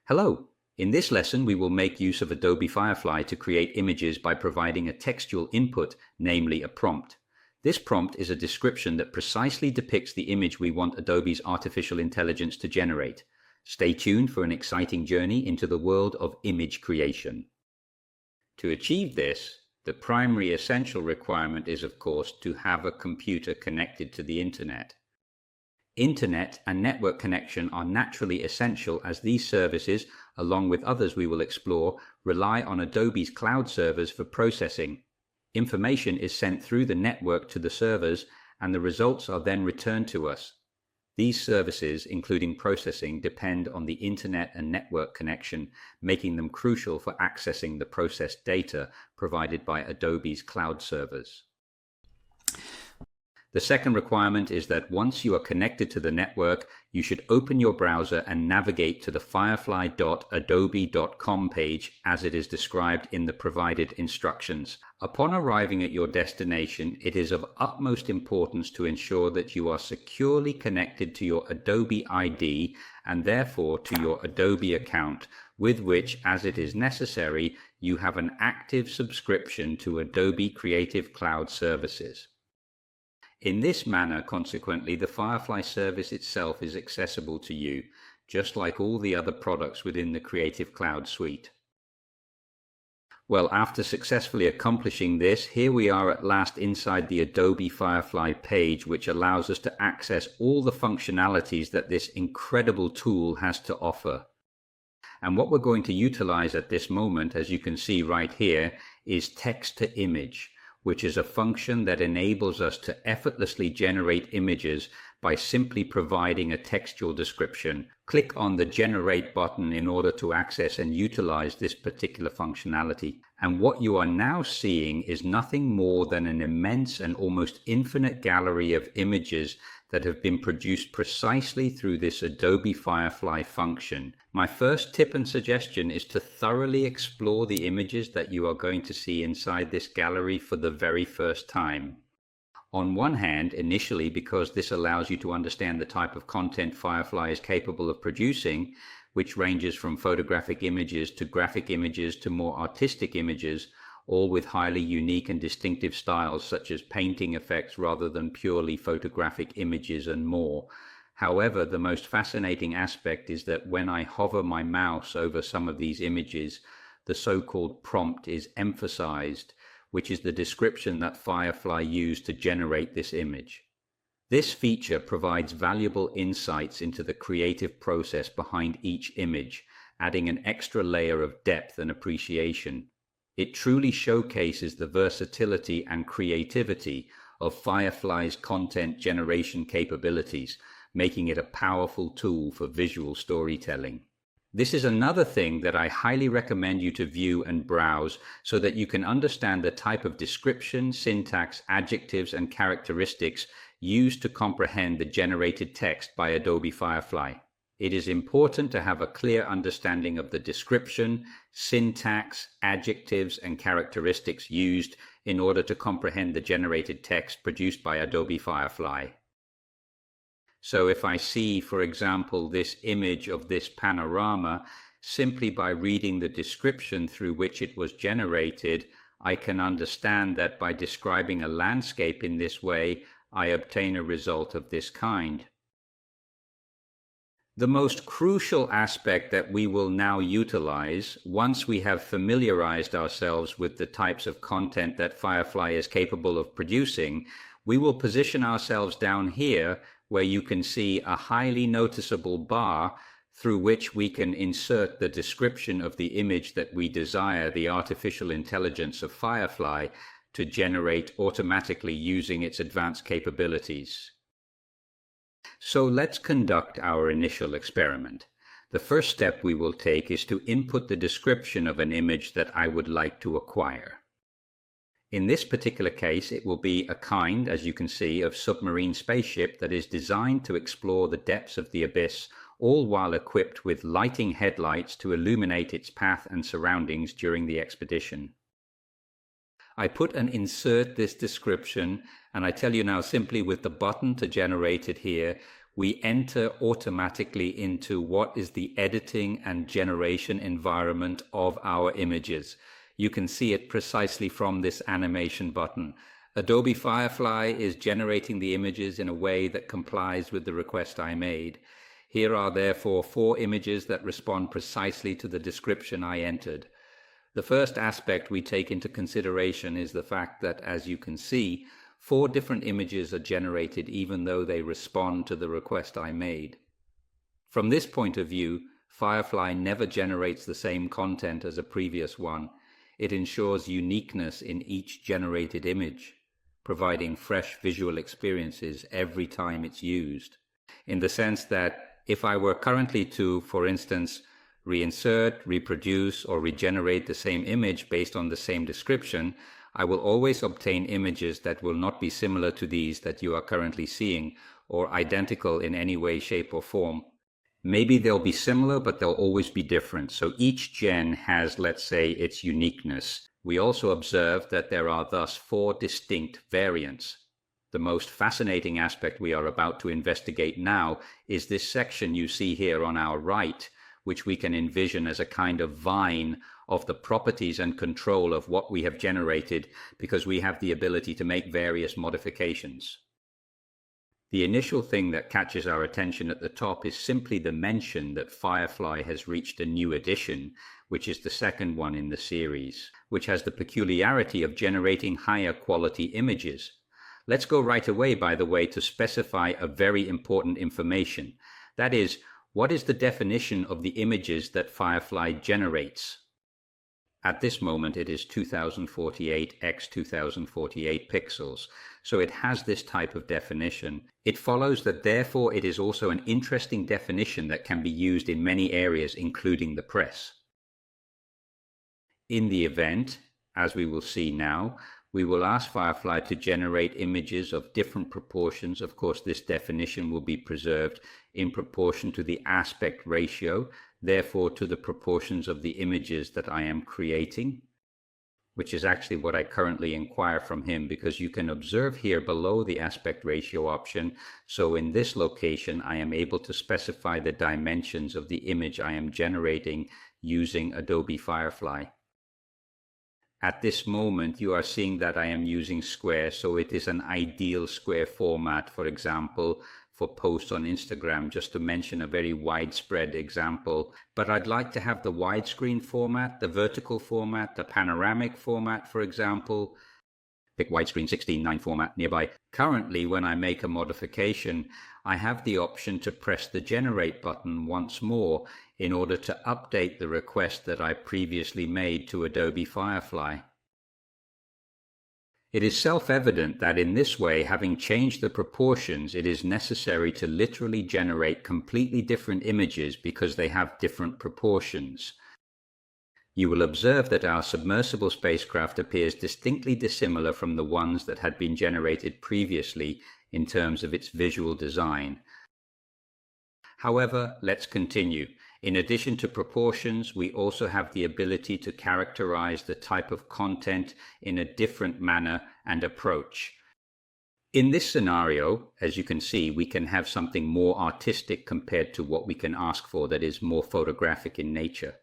Hello! In this lesson, we will make use of Adobe Firefly to create images by providing a textual input, namely a prompt. This prompt is a description that precisely depicts the image we want Adobe's artificial intelligence to generate. Stay tuned for an exciting journey into the world of image creation. To achieve this, the primary essential requirement is, of course, to have a computer connected to the Internet. Internet and network connection are naturally essential as these services, along with others we will explore, rely on Adobe's cloud servers for processing. Information is sent through the network to the servers, and the results are then returned to us. These services, including processing, depend on the Internet and network connection, making them crucial for accessing the processed data provided by Adobe's cloud servers. The second requirement is that once you are connected to the network, you should open your browser and navigate to the firefly.adobe.com page as it is described in the provided instructions. Upon arriving at your destination, it is of utmost importance to ensure that you are securely connected to your Adobe ID and therefore to your Adobe account, with which, as it is necessary, you have an active subscription to Adobe Creative Cloud services. In this manner, consequently, the Firefly service itself is accessible to you, just like all the other products within the Creative Cloud suite. Well, after successfully accomplishing this, here we are at last inside the Adobe Firefly page, which allows us to access all the functionalities that this incredible tool has to offer. And what we're going to utilize at this moment, as you can see right here, is text to image, which is a function that enables us to effortlessly generate images by simply providing a textual description. Click on the Generate button in order to access and utilize this particular functionality. And what you are now seeing is nothing more than an immense and almost infinite gallery of images that have been produced precisely through this Adobe Firefly function. My first tip and suggestion is to thoroughly explore the images that you are going to see inside this gallery for the very first time. On one hand, initially, because this allows you to understand the type of content Firefly is capable of producing, which ranges from photographic images to graphic images to more artistic images, all with highly unique and distinctive styles such as painting effects rather than purely photographic images and more. However, the most fascinating aspect is that when I hover my mouse over some of these images, the so-called prompt is emphasized, which is the description that Firefly used to generate this image. This feature provides valuable insights into the creative process behind each image, adding an extra layer of depth and appreciation. It truly showcases the versatility and creativity of Firefly's content generation capabilities, making it a powerful tool for visual storytelling. This is another thing that I highly recommend you to view and browse so that you can understand the type of description, syntax, adjectives, and characteristics used to comprehend the generated text by Adobe Firefly. It is important to have a clear understanding of the description, syntax, adjectives, and characteristics used in order to comprehend the generated text produced by Adobe Firefly. So if I see, for example, this image of this panorama, simply by reading the description through which it was generated, I can understand that by describing a landscape in this way, I obtain a result of this kind. The most crucial aspect that we will now utilize, once we have familiarized ourselves with the types of content that Firefly is capable of producing, we will position ourselves down here where you can see a highly noticeable bar through which we can insert the description of the image that we desire the artificial intelligence of Firefly to generate automatically using its advanced capabilities. So let's conduct our initial experiment. The first step we will take is to input the description of an image that I would like to acquire. In this particular case, it will be a kind, as you can see, of submarine spaceship that is designed to explore the depths of the abyss, all while equipped with lighting headlights to illuminate its path and surroundings during the expedition. I put and insert this description, and I tell you now simply with the button to generate it here, we enter automatically into what is the editing and generation environment of our images. You can see it precisely from this animation button. Adobe Firefly is generating the images in a way that complies with the request I made. Here are therefore 4 images that respond precisely to the description I entered. The first aspect we take into consideration is the fact that, as you can see, 4 different images are generated even though they respond to the request I made. From this point of view, Firefly never generates the same content as a previous one. It ensures uniqueness in each generated image, providing fresh visual experiences every time it's used. In the sense that if I were currently to, for instance, reinsert, reproduce, or regenerate the same image based on the same description, I will always obtain images that will not be similar to these that you are currently seeing, or identical in any way, shape, or form. Maybe they'll be similar, but they'll always be different. So each gen has, let's say, its uniqueness. We also observe that there are thus 4 distinct variants. The most fascinating aspect we are about to investigate now is this section you see here on our right, which we can envision as a kind of vine of the properties and control of what we have generated, because we have the ability to make various modifications. The initial thing that catches our attention at the top is simply the mention that Firefly has reached a new edition, which is the second one in the series, which has the peculiarity of generating higher quality images. Let's go right away, by the way, to specify a very important information. That is, what is the definition of the images that Firefly generates? At this moment, it is 2048 x 2048 pixels, so it has this type of definition. It follows that therefore it is also an interesting definition that can be used in many areas, including the press. In the event, as we will see now, we will ask Firefly to generate images of different proportions. Of course, this definition will be preserved in proportion to the aspect ratio, therefore to the proportions of the images that I am creating, which is actually what I currently inquire from him, because you can observe here below the aspect ratio option. So in this location, I am able to specify the dimensions of the image I am generating using Adobe Firefly. At this moment, you are seeing that I am using square, so it is an ideal square format, for example, for posts on Instagram, just to mention a very widespread example. But I'd like to have the widescreen format, the vertical format, the panoramic format, for example. Pick widescreen 16:9 format nearby. Currently, when I make a modification, I have the option to press the Generate button once more in order to update the request that I previously made to Adobe Firefly. It is self-evident that in this way, having changed the proportions, it is necessary to literally generate completely different images because they have different proportions. You will observe that our submersible spacecraft appears distinctly dissimilar from the ones that had been generated previously in terms of its visual design. However, let's continue. In addition to proportions, we also have the ability to characterize the type of content in a different manner and approach. In this scenario, as you can see, we can have something more artistic compared to what we can ask for that is more photographic in nature.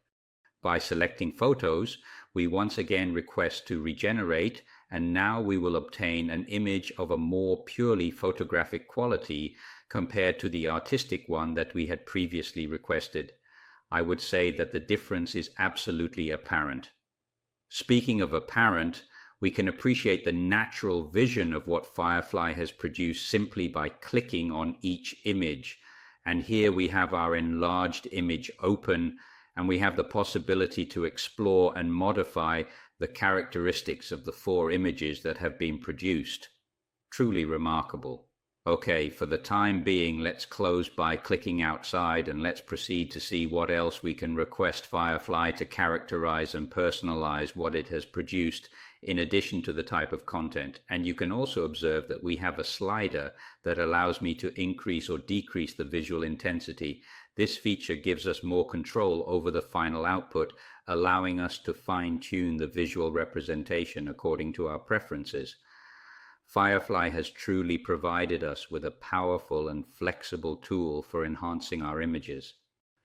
By selecting photos, we once again request to regenerate, and now we will obtain an image of a more purely photographic quality compared to the artistic one that we had previously requested. I would say that the difference is absolutely apparent. Speaking of apparent, we can appreciate the natural vision of what Firefly has produced simply by clicking on each image. And here we have our enlarged image open, and we have the possibility to explore and modify the characteristics of the 4 images that have been produced. Truly remarkable. Okay, for the time being, let's close by clicking outside, and let's proceed to see what else we can request Firefly to characterize and personalize what it has produced in addition to the type of content. And you can also observe that we have a slider that allows me to increase or decrease the visual intensity. This feature gives us more control over the final output, allowing us to fine-tune the visual representation according to our preferences. Firefly has truly provided us with a powerful and flexible tool for enhancing our images.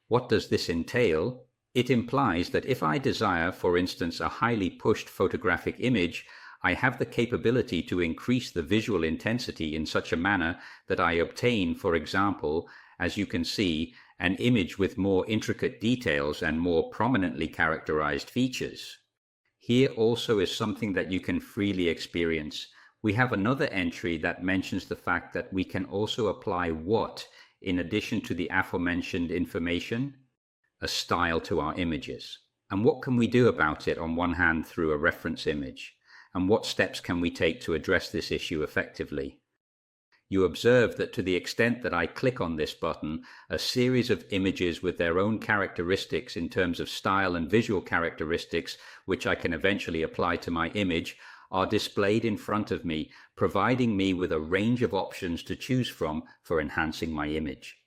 What does this entail? It implies that if I desire, for instance, a highly pushed photographic image, I have the capability to increase the visual intensity in such a manner that I obtain, for example, as you can see, an image with more intricate details and more prominently characterized features. Here also is something that you can freely experience. We have another entry that mentions the fact that we can also apply what, in addition to the aforementioned information, a style to our images. And what can we do about it on one hand through a reference image? And what steps can we take to address this issue effectively? You observe that to the extent that I click on this button, a series of images with their own characteristics in terms of style and visual characteristics, which I can eventually apply to my image, are displayed in front of me, providing me with a range of options to choose from for enhancing my image.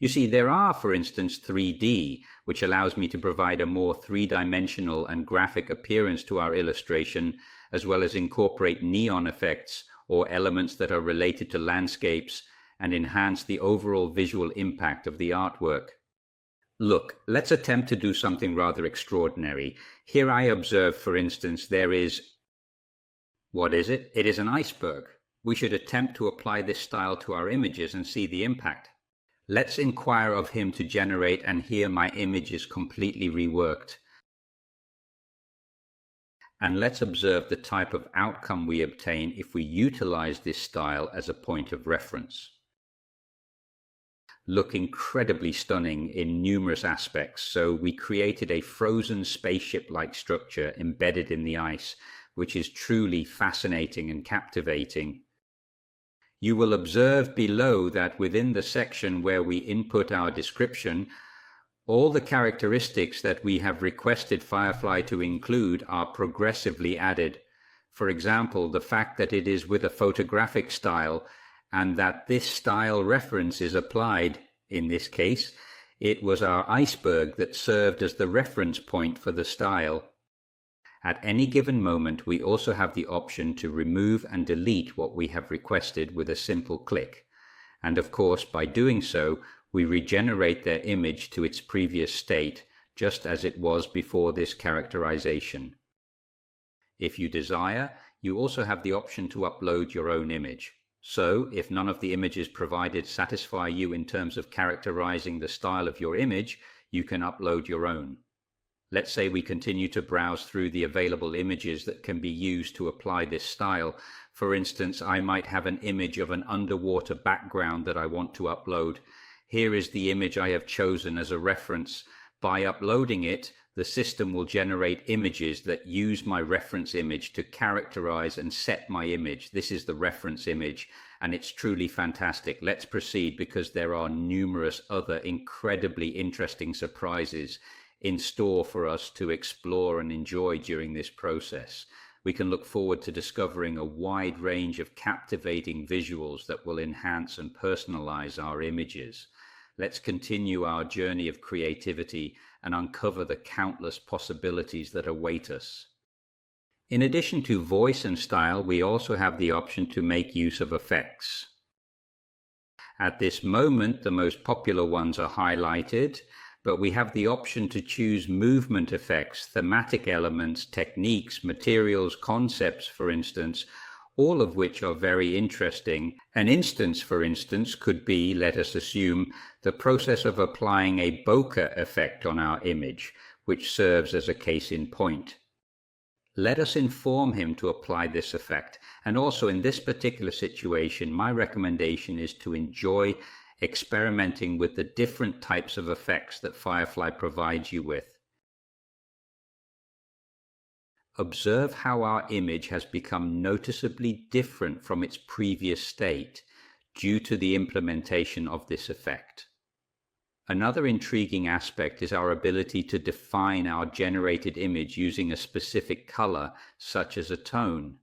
You see, there are, for instance, 3D, which allows me to provide a more three-dimensional and graphic appearance to our illustration, as well as incorporate neon effects or elements that are related to landscapes and enhance the overall visual impact of the artwork. Look, let's attempt to do something rather extraordinary. Here I observe, for instance, there is... What is it? It is an iceberg. We should attempt to apply this style to our images and see the impact. Let's inquire of him to generate, and here my image is completely reworked. And let's observe the type of outcome we obtain if we utilize this style as a point of reference. Look incredibly stunning in numerous aspects. So we created a frozen spaceship-like structure embedded in the ice, which is truly fascinating and captivating. You will observe below that within the section where we input our description, all the characteristics that we have requested Firefly to include are progressively added. For example, the fact that it is with a photographic style and that this style reference is applied. In this case, it was our iceberg that served as the reference point for the style. At any given moment, we also have the option to remove and delete what we have requested with a simple click. And of course, by doing so, we regenerate their image to its previous state, just as it was before this characterization. If you desire, you also have the option to upload your own image. So, if none of the images provided satisfy you in terms of characterizing the style of your image, you can upload your own. Let's say we continue to browse through the available images that can be used to apply this style. For instance, I might have an image of an underwater background that I want to upload. Here is the image I have chosen as a reference. By uploading it, the system will generate images that use my reference image to characterize and set my image. This is the reference image, and it's truly fantastic. Let's proceed because there are numerous other incredibly interesting surprises in store for us to explore and enjoy during this process. We can look forward to discovering a wide range of captivating visuals that will enhance and personalize our images. Let's continue our journey of creativity and uncover the countless possibilities that await us. In addition to voice and style, we also have the option to make use of effects. At this moment, the most popular ones are highlighted, but we have the option to choose movement effects, thematic elements, techniques, materials, concepts, for instance, all of which are very interesting. An instance, for instance, could be, let us assume, the process of applying a bokeh effect on our image, which serves as a case in point. Let us inform him to apply this effect, and also in this particular situation, my recommendation is to enjoy experimenting with the different types of effects that Firefly provides you with. Observe how our image has become noticeably different from its previous state due to the implementation of this effect. Another intriguing aspect is our ability to define our generated image using a specific color, such as a tone.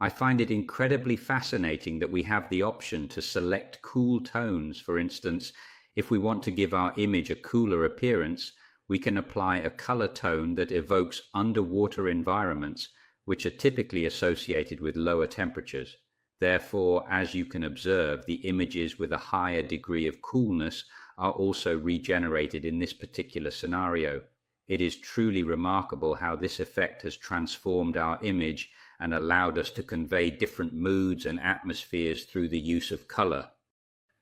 I find it incredibly fascinating that we have the option to select cool tones. For instance, if we want to give our image a cooler appearance, we can apply a color tone that evokes underwater environments, which are typically associated with lower temperatures. Therefore, as you can observe, the images with a higher degree of coolness are also regenerated in this particular scenario. It is truly remarkable how this effect has transformed our image and allowed us to convey different moods and atmospheres through the use of color.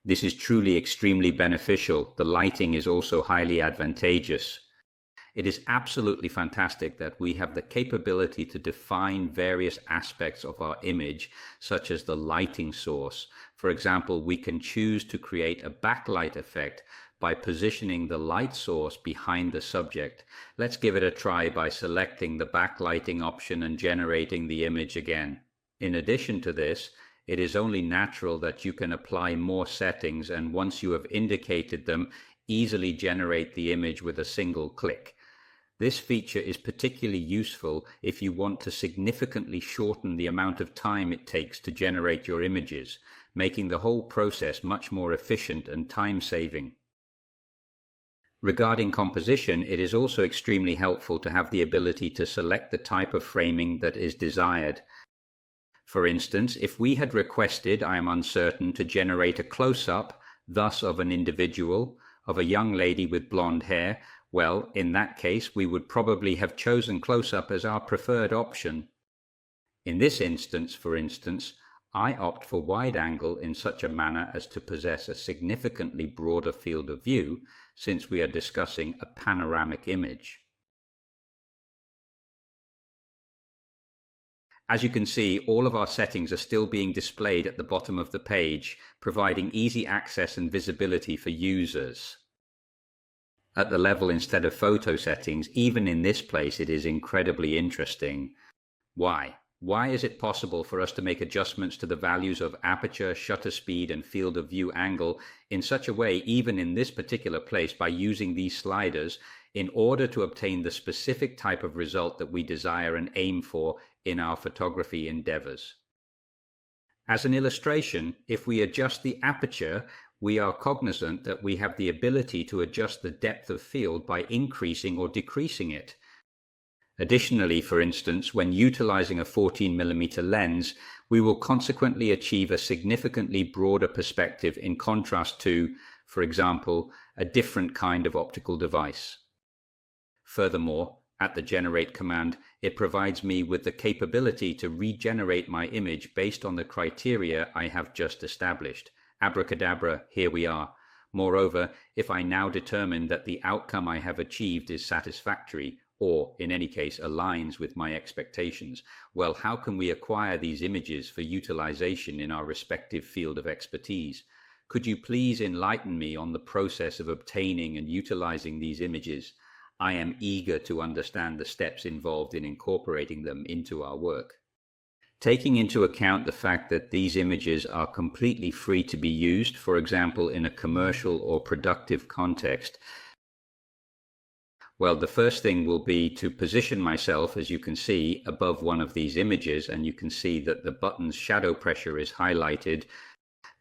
This is truly extremely beneficial. The lighting is also highly advantageous. It is absolutely fantastic that we have the capability to define various aspects of our image, such as the lighting source. For example, we can choose to create a backlight effect by positioning the light source behind the subject. Let's give it a try by selecting the backlighting option and generating the image again. In addition to this, it is only natural that you can apply more settings, and once you have indicated them, easily generate the image with a single click. This feature is particularly useful if you want to significantly shorten the amount of time it takes to generate your images, making the whole process much more efficient and time-saving. Regarding composition, it is also extremely helpful to have the ability to select the type of framing that is desired. For instance, if we had requested, I am uncertain, to generate a close-up, thus of an individual, of a young lady with blonde hair, well, in that case, we would probably have chosen close-up as our preferred option. In this instance, for instance, I opt for wide angle in such a manner as to possess a significantly broader field of view, since we are discussing a panoramic image. As you can see, all of our settings are still being displayed at the bottom of the page, providing easy access and visibility for users. At the level instead of photo settings, even in this place, it is incredibly interesting. Why? Why is it possible for us to make adjustments to the values of aperture, shutter speed, and field of view angle in such a way, even in this particular place, by using these sliders in order to obtain the specific type of result that we desire and aim for in our photography endeavors? As an illustration, if we adjust the aperture, we are cognizant that we have the ability to adjust the depth of field by increasing or decreasing it. Additionally, for instance, when utilizing a 14mm lens, we will consequently achieve a significantly broader perspective in contrast to, for example, a different kind of optical device. Furthermore, at the Generate command, it provides me with the capability to regenerate my image based on the criteria I have just established. Abracadabra, here we are. Moreover, if I now determine that the outcome I have achieved is satisfactory, or in any case aligns with my expectations, well, how can we acquire these images for utilization in our respective field of expertise? Could you please enlighten me on the process of obtaining and utilizing these images? I am eager to understand the steps involved in incorporating them into our work. Taking into account the fact that these images are completely free to be used, for example, in a commercial or productive context, well, the first thing will be to position myself, as you can see, above one of these images, and you can see that the button's shadow pressure is highlighted.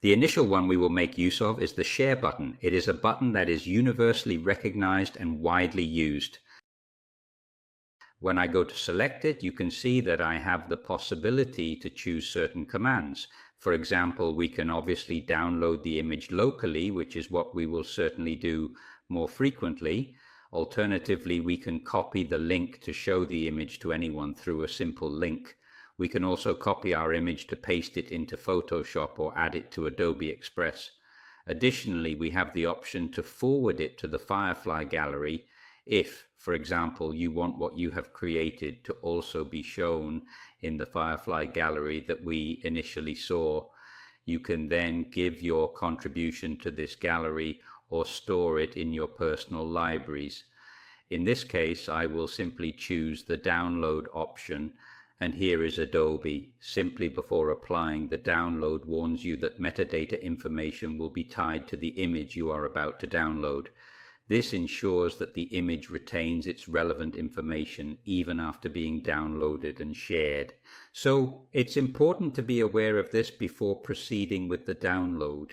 The initial one we will make use of is the Share button. It is a button that is universally recognized and widely used. When I go to select it, you can see that I have the possibility to choose certain commands. For example, we can obviously download the image locally, which is what we will certainly do more frequently. Alternatively, we can copy the link to show the image to anyone through a simple link. We can also copy our image to paste it into Photoshop or add it to Adobe Express. Additionally, we have the option to forward it to the Firefly gallery if, for example, you want what you have created to also be shown in the Firefly gallery that we initially saw. You can then give your contribution to this gallery or store it in your personal libraries. In this case, I will simply choose the download option, and here is Adobe. Simply before applying, the download warns you that metadata information will be tied to the image you are about to download. This ensures that the image retains its relevant information even after being downloaded and shared. So it's important to be aware of this before proceeding with the download.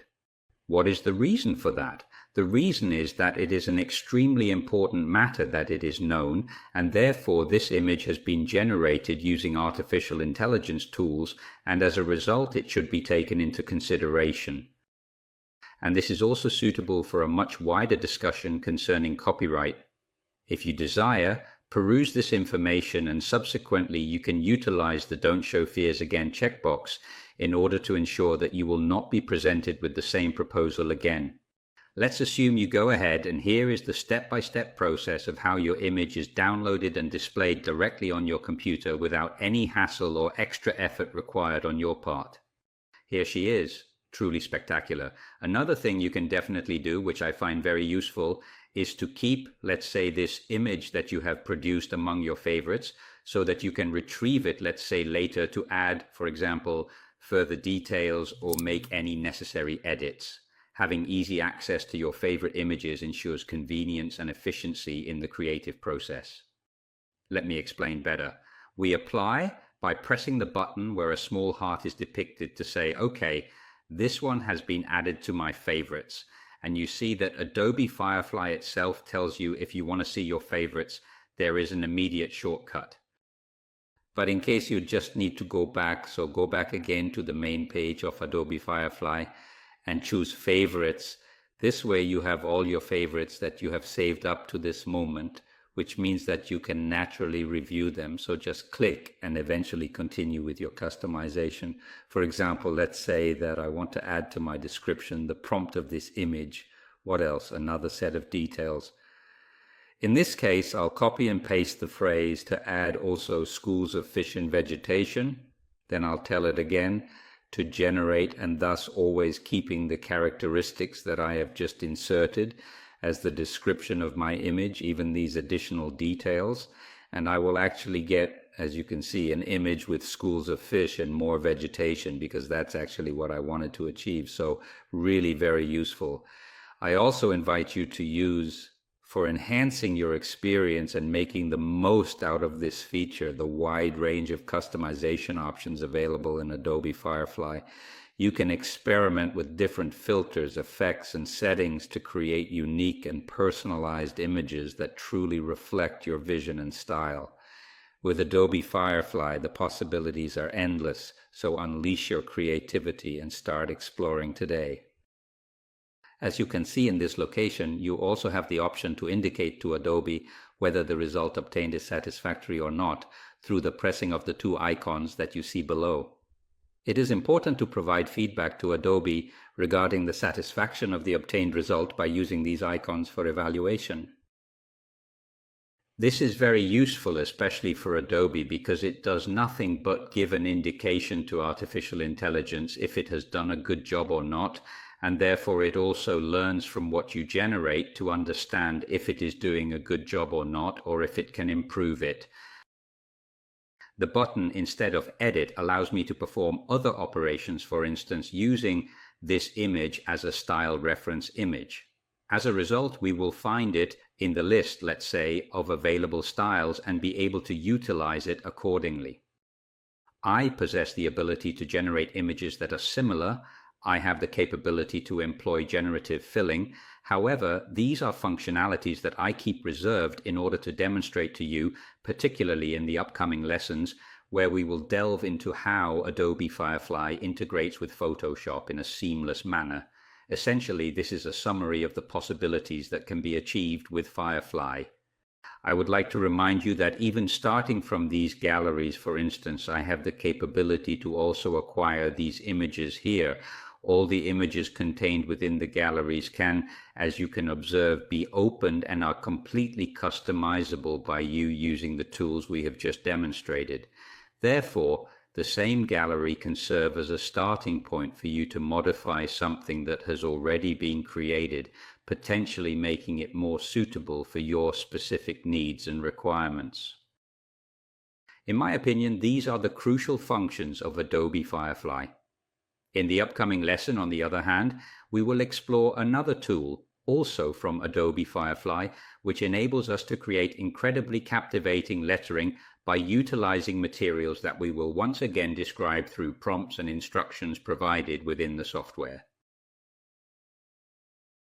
What is the reason for that? The reason is that it is an extremely important matter that it is known, and therefore this image has been generated using artificial intelligence tools, and as a result it should be taken into consideration. And this is also suitable for a much wider discussion concerning copyright. If you desire, peruse this information, and subsequently you can utilize the Don't Show Fears Again checkbox in order to ensure that you will not be presented with the same proposal again. Let's assume you go ahead, and here is the step-by-step process of how your image is downloaded and displayed directly on your computer without any hassle or extra effort required on your part. Here she is, truly spectacular. Another thing you can definitely do, which I find very useful, is to keep, let's say, this image that you have produced among your favorites so that you can retrieve it, let's say, later to add, for example, further details or make any necessary edits. Having easy access to your favorite images ensures convenience and efficiency in the creative process. Let me explain better. We apply by pressing the button where a small heart is depicted to say, okay, this one has been added to my favorites. And you see that Adobe Firefly itself tells you if you want to see your favorites, there is an immediate shortcut. But in case you just need to go back, so go back again to the main page of Adobe Firefly and choose favorites. This way you have all your favorites that you have saved up to this moment, which means that you can naturally review them. So just click and eventually continue with your customization. For example, let's say that I want to add to my description the prompt of this image. What else? Another set of details. In this case, I'll copy and paste the phrase to add also schools of fish and vegetation. Then I'll tell it again to generate, and thus always keeping the characteristics that I have just inserted as the description of my image, even these additional details. And I will actually get, as you can see, an image with schools of fish and more vegetation, because that's actually what I wanted to achieve. So really very useful. I also invite you to use, for enhancing your experience and making the most out of this feature, the wide range of customization options available in Adobe Firefly. You can experiment with different filters, effects, and settings to create unique and personalized images that truly reflect your vision and style. With Adobe Firefly, the possibilities are endless, so unleash your creativity and start exploring today. As you can see in this location, you also have the option to indicate to Adobe whether the result obtained is satisfactory or not through the pressing of the two icons that you see below. It is important to provide feedback to Adobe regarding the satisfaction of the obtained result by using these icons for evaluation. This is very useful, especially for Adobe, because it does nothing but give an indication to artificial intelligence if it has done a good job or not, and therefore it also learns from what you generate to understand if it is doing a good job or not, or if it can improve it. The button, instead of edit, allows me to perform other operations, for instance, using this image as a style reference image. As a result, we will find it in the list, let's say, of available styles and be able to utilize it accordingly. I possess the ability to generate images that are similar. I have the capability to employ generative filling. However, these are functionalities that I keep reserved in order to demonstrate to you, particularly in the upcoming lessons, where we will delve into how Adobe Firefly integrates with Photoshop in a seamless manner. Essentially, this is a summary of the possibilities that can be achieved with Firefly. I would like to remind you that even starting from these galleries, for instance, I have the capability to also acquire these images here. All the images contained within the galleries can, as you can observe, be opened and are completely customizable by you using the tools we have just demonstrated. Therefore, the same gallery can serve as a starting point for you to modify something that has already been created, potentially making it more suitable for your specific needs and requirements. In my opinion, these are the crucial functions of Adobe Firefly. In the upcoming lesson, on the other hand, we will explore another tool, also from Adobe Firefly, which enables us to create incredibly captivating lettering by utilizing materials that we will once again describe through prompts and instructions provided within the software.